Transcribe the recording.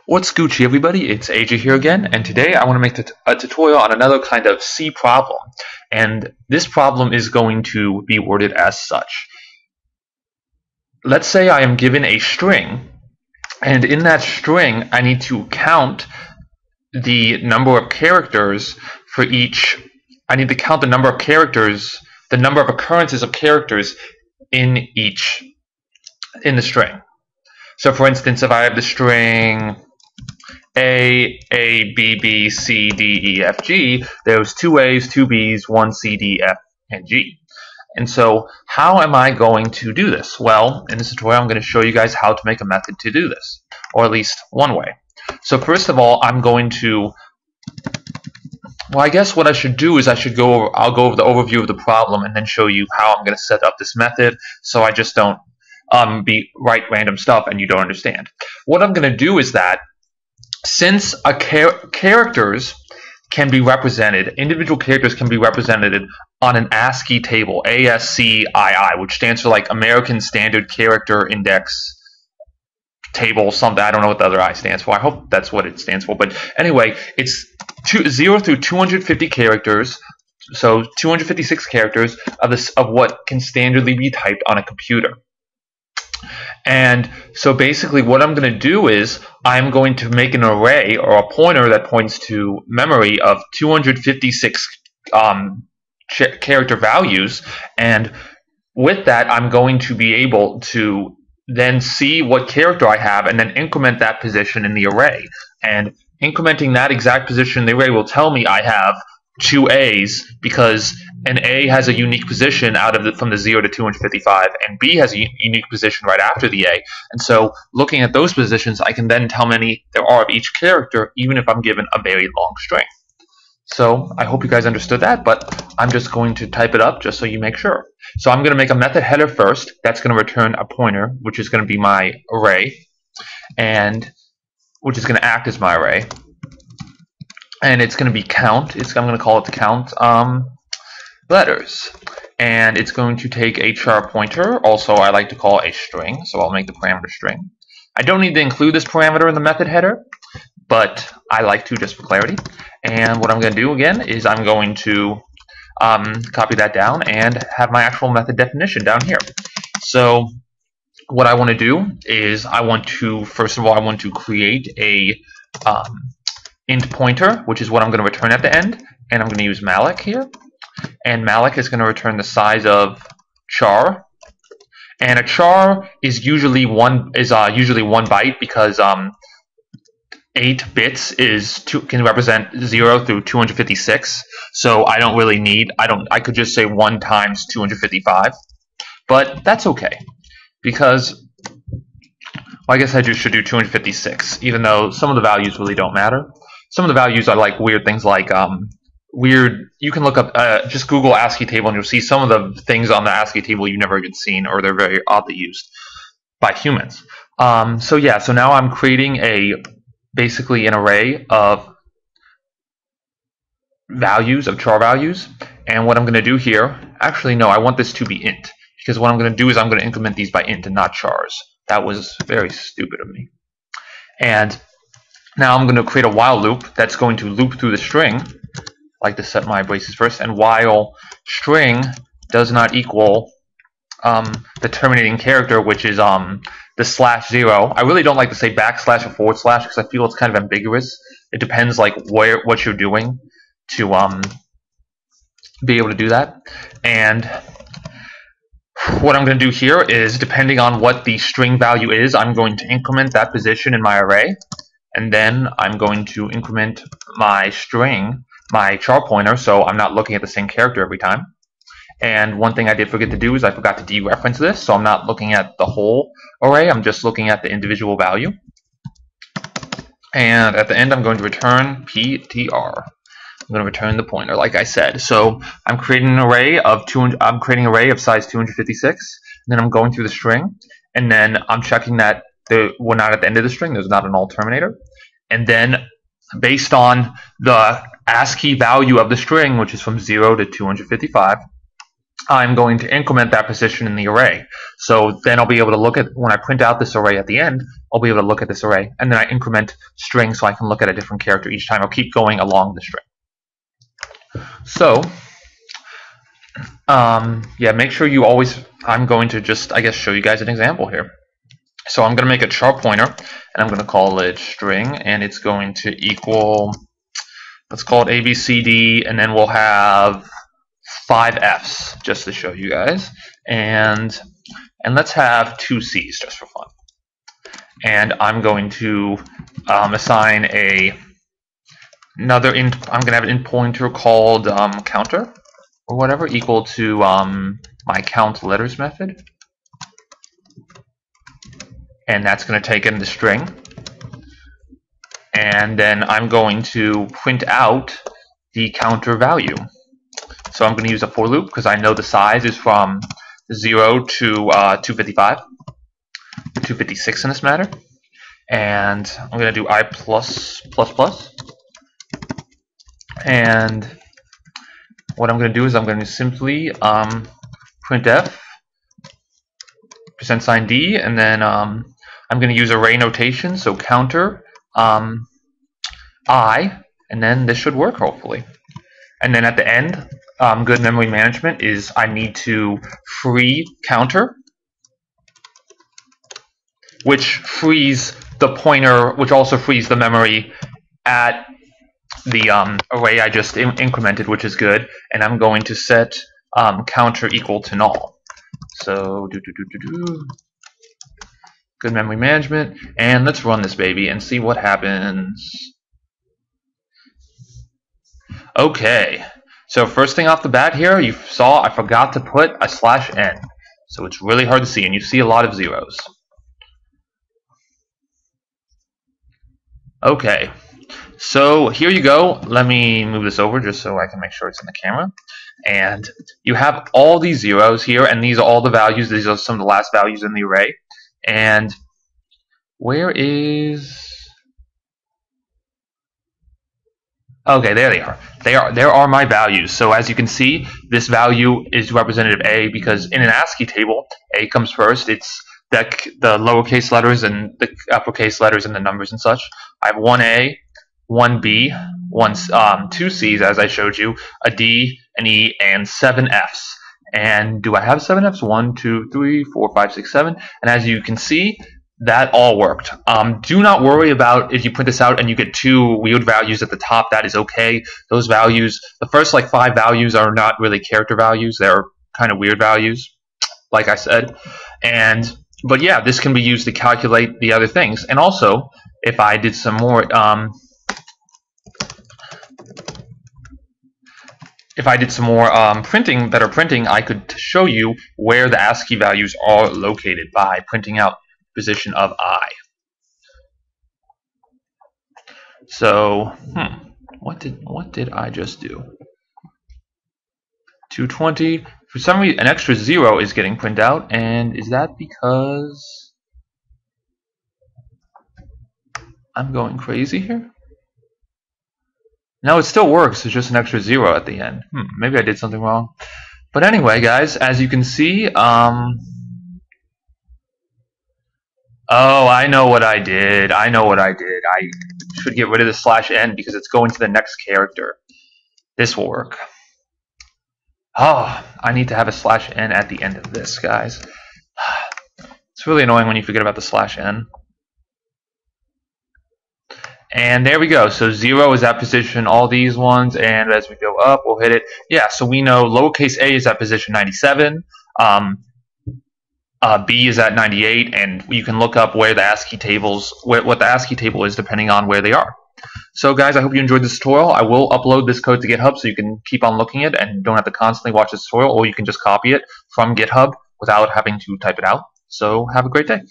What's Gucci, everybody? It's AJ here again, and today I want to make a tutorial on another kind of C problem. And this problem is going to be worded as such. Let's say I am given a string, and in that string I need to count the number of characters for each. I need to count the number of characters, the number of occurrences of characters in the string. So for instance, if I have the string A, B, B, C, D, E, F, G, there's two A's, two B's, one C, D, F, and G. And so how am I going to do this? Well, in this tutorial I'm going to show you guys how to make a method to do this, or at least one way. So first of all, I'm going to, well, I guess what I should do is I'll go over the overview of the problem and then show you how I'm going to set up this method so I just don't write random stuff and you don't understand. What I'm going to do is that since characters can be represented, individual characters can be represented on an ASCII table, ASCII, which stands for like American Standard Character Index table, something. I don't know what the other I stands for. I hope that's what it stands for. But anyway, it's 0 through 250 characters, so 256 characters of what can standardly be typed on a computer. And so basically what I'm going to do is I'm going to make an array or a pointer that points to memory of 256 character values, and with that I'm going to be able to then see what character I have and then increment that position in the array. And incrementing that exact position in the array will tell me I have two A's, because an A has a unique position from the 0 to 255, and B has a unique position right after the A. And so looking at those positions, I can then tell how many there are of each character, even if I'm given a very long string. So I hope you guys understood that, but I'm just going to type it up just so you make sure. So I'm going to make a method header first. That's going to return a pointer, which is going to be my array, and which is going to act as my array. And it's going to be count. I'm going to call it count letters. And it's going to take a char pointer. Also, I like to call it a string, so I'll make the parameter string. I don't need to include this parameter in the method header, but I like to just for clarity. And what I'm going to do again is I'm going to copy that down and have my actual method definition down here. So what I want to do is first of all, I want to create a int pointer, which is what I'm going to return at the end, and I'm going to use malloc here, and malloc is going to return the size of char, and a char is usually one byte, because 8 bits can represent 0 through 256. So I don't really need, I could just say 1 times 255, but that's okay, because well, I guess I should do 256, even though some of the values really don't matter. Some of the values are like weird things, like you can look up, just Google ASCII table and you'll see some of the things on the ASCII table you've never even seen, or they're very oddly used by humans. So yeah, so now I'm creating basically an array of values, of char values, and what I'm going to do here, actually no, I want this to be int, because what I'm going to do is I'm going to increment these by int and not chars. That was very stupid of me. And now I'm going to create a while loop that's going to loop through the string. I like to set my braces first, and while string does not equal the terminating character, which is the /0. I really don't like to say backslash or forward slash, because I feel it's kind of ambiguous. It depends like what you're doing to be able to do that. And what I'm going to do here is, depending on what the string value is, I'm going to increment that position in my array, and then I'm going to increment my string, my char pointer, so I'm not looking at the same character every time. And one thing I did forget to do is I forgot to dereference this, so I'm not looking at the whole array, I'm just looking at the individual value. And at the end I'm going to return PTR. I'm going to return the pointer, like I said. So I'm creating an array of size 256. And then I'm going through the string, and then I'm checking that we're not at the end of the string. There's not a null terminator. And then based on the ASCII value of the string, which is from 0 to 255, I'm going to increment that position in the array. So then I'll be able to look at, when I print out this array at the end, I'll be able to look at this array, and then I increment string so I can look at a different character each time. I'll keep going along the string. So, yeah, make sure you always, I'm going to just, I guess, show you guys an example here. So I'm going to make a char pointer, and I'm going to call it string, and it's going to equal, let's call it ABCD, and then we'll have 5 F's just to show you guys, and let's have 2 C's just for fun. And I'm going to assign another int. I'm going to have an int pointer called counter or whatever, equal to my count letters method, and that's going to take in the string. And then I'm going to print out the counter value. So I'm going to use a for loop because I know the size is from 0 to 255, 256 in this matter. And I'm going to do I plus plus plus. And what I'm going to do is I'm going to simply printf %d, and then I'm going to use array notation, so counter I, and then this should work hopefully. And then at the end, good memory management is I need to free counter, which frees the pointer, which also frees the memory at the array I just incremented, which is good. And I'm going to set counter equal to null. So good memory management, and let's run this baby and see what happens. Okay, so first thing off the bat here, you saw I forgot to put a /n, so it's really hard to see, and you see a lot of zeros. Okay, so here you go. Let me move this over just so I can make sure it's in the camera. And you have all these zeros here, and these are all the values. These are some of the last values in the array. And where is... Okay, there they are. There are my values. So as you can see, this value is representative A because in an ASCII table, A comes first. It's the lowercase letters and the uppercase letters and the numbers and such. I have 1A, 1B, 2 C's as I showed you, a D, an E, and 7 F's. And do I have 7 F's? 1, 2, 3, 4, 5, 6, 7. And as you can see, that all worked. Do not worry about if you print this out and you get 2 weird values at the top. That is okay. Those values, the first like 5 values are not really character values. They're kind of weird values, like I said. But yeah, this can be used to calculate the other things. And also, if I did some more, printing, better printing, I could show you where the ASCII values are located by printing out position of I. So, what did I just do? 220. For some reason, an extra 0 is getting printed out, and is that because I'm going crazy here? No, it still works. It's just an extra 0 at the end. Maybe I did something wrong. But anyway, guys, as you can see, oh, I know what I did. I should get rid of the /n because it's going to the next character. This will work. Oh, I need to have a /n at the end of this, guys. It's really annoying when you forget about the /n. And there we go. So 0 is at position all these ones, and as we go up, we'll hit it. Yeah, so we know lowercase a is at position 97. B is at 98, and you can look up where the ASCII tables, what the ASCII table is depending on where they are. So guys, I hope you enjoyed this tutorial. I will upload this code to GitHub so you can keep on looking at it and don't have to constantly watch this tutorial, or you can just copy it from GitHub without having to type it out. So have a great day.